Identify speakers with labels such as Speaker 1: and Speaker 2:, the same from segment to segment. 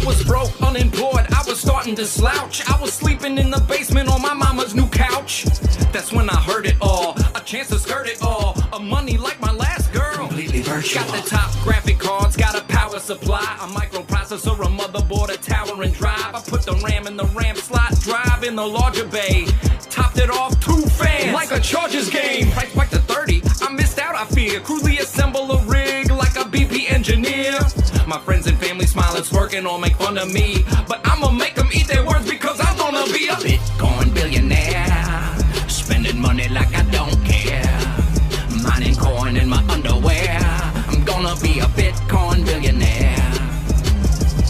Speaker 1: I was broke, unemployed, I was starting to slouch. I was sleeping in the basement on my mama's new couch. That's when I heard it all, a chance to skirt it all. A money like my last girl, completely virtual. Got the top graphic cards, got a power supply, a microprocessor, a motherboard, a tower and drive. I put the RAM in the RAM slot, drive in the larger bay. Topped it off, 2 fans, like a Chargers game. Price spiked to 30, I missed out, I fear. Crudely assemble a rig like a BP engineer. My friends and family smiling, smirking or make fun of me, but I'ma make them eat their words because I'm gonna be a Bitcoin billionaire. Spending money like I don't care. Mining coin in my underwear. I'm gonna be a Bitcoin billionaire.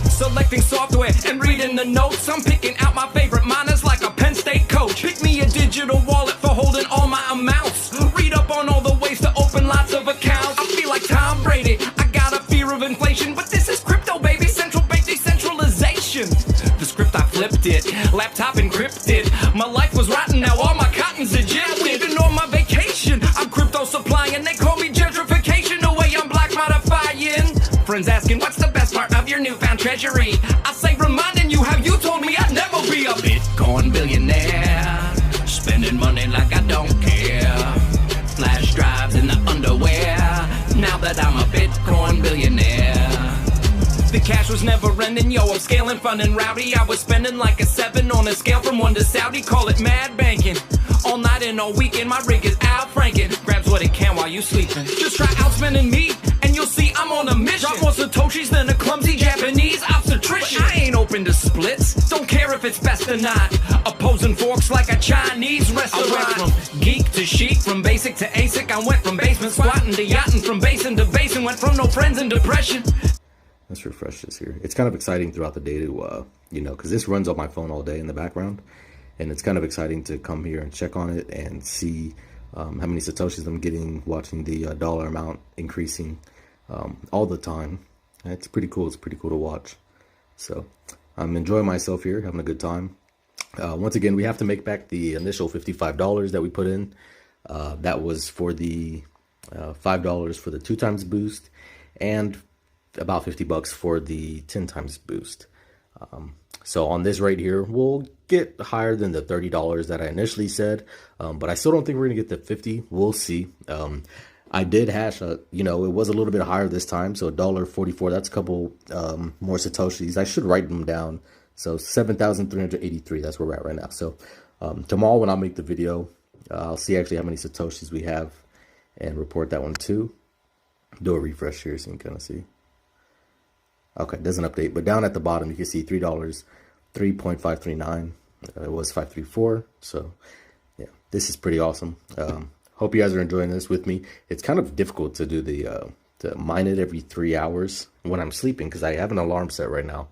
Speaker 1: Selecting software and reading the notes. I'm picking out my favorite miners like a Penn State coach. Pick me a digital wallet for holding all my amounts. Read up on all the ways to open lots of accounts. I feel like Tom Brady. I got a fear of inflation, but this is crypto, baby. Central bank decentralization. The script, I flipped it. Laptop encrypted. My life was rotten, now all my cotton's ejected. And on my vacation, I'm crypto supplying. They call me gentrification, the way I'm black modifying. Friends asking, what's the best part of your newfound treasury? I say, reminding you how you told me I'd never be a Bitcoin billionaire. Spending money like I don't care. Flash drives in the underwear. Now that I'm a Bitcoin billionaire. The cash was never ending, yo, I'm scaling fun and rowdy. I was spending like a 7 on a scale from 1 to Saudi. Call it mad banking. All night and all weekend, my rig is out franking. Grabs what it can while you sleeping. Just try outspending me, and you'll see I'm on a mission. Drop more Satoshis than a clumsy Japanese obstetrician. But I ain't open to splits, don't care if it's best or not. Opposing forks like a Chinese restaurant. I went from geek to chic, from basic to ASIC. I went from basement squatting to yachting, from basin to basin. Went from no friends and depression.
Speaker 2: Let's refresh this here. It's kind of exciting throughout the day to, because this runs on my phone all day in the background. And it's kind of exciting to come here and check on it and see how many Satoshis I'm getting, watching the dollar amount increasing all the time. It's pretty cool. It's pretty cool to watch. So I'm enjoying myself here, having a good time. Once again, we have to make back the initial $55 that we put in. That was for the $5 for the 2 times boost and about $50 for the 10 times boost. So on this right here, we'll get higher than the $30 that I initially said, but I still don't think we're gonna get the 50. We'll see. I did hash, it was a little bit higher this time, so $1.44. That's a couple more Satoshis. I should write them down. So 7,383. That's where we're at right now. So tomorrow when I make the video, I'll see actually how many Satoshis we have and report that one too. Do a refresh here so you can kind of see. Okay, it doesn't update, but down at the bottom you can see $3, 3.539. It was 534. So yeah, this is pretty awesome. Hope you guys are enjoying this with me. It's kind of difficult to do the to mine it every 3 hours when I'm sleeping because I have an alarm set right now.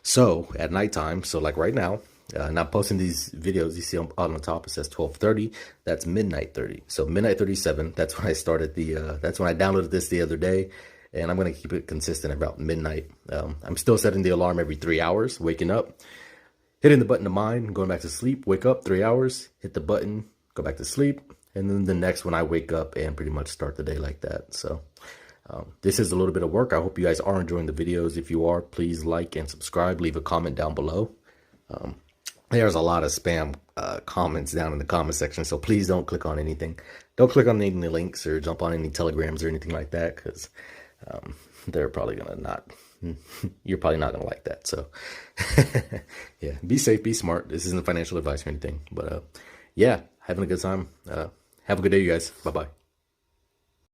Speaker 2: So at nighttime, so like right now, and I'm posting these videos. You see on the top it says 12:30. That's midnight 30. So midnight 37. That's when I started the. That's when I downloaded this the other day. And I'm going to keep it consistent about midnight. I'm still setting the alarm every 3 hours, waking up, hitting the button to mine, going back to sleep, wake up 3 hours, hit the button, go back to sleep. And then the next one I wake up and pretty much start the day like that. So this is a little bit of work. I hope you guys are enjoying the videos. If you are, please like and subscribe. Leave a comment down below. There's a lot of spam comments down in the comment section. So please don't click on anything. Don't click on any links or jump on any telegrams or anything like that because they're probably gonna not, you're probably not gonna like that. So yeah, be safe, be smart. This isn't financial advice or anything, but yeah, having a good time. Have a good day, you guys. Bye-bye.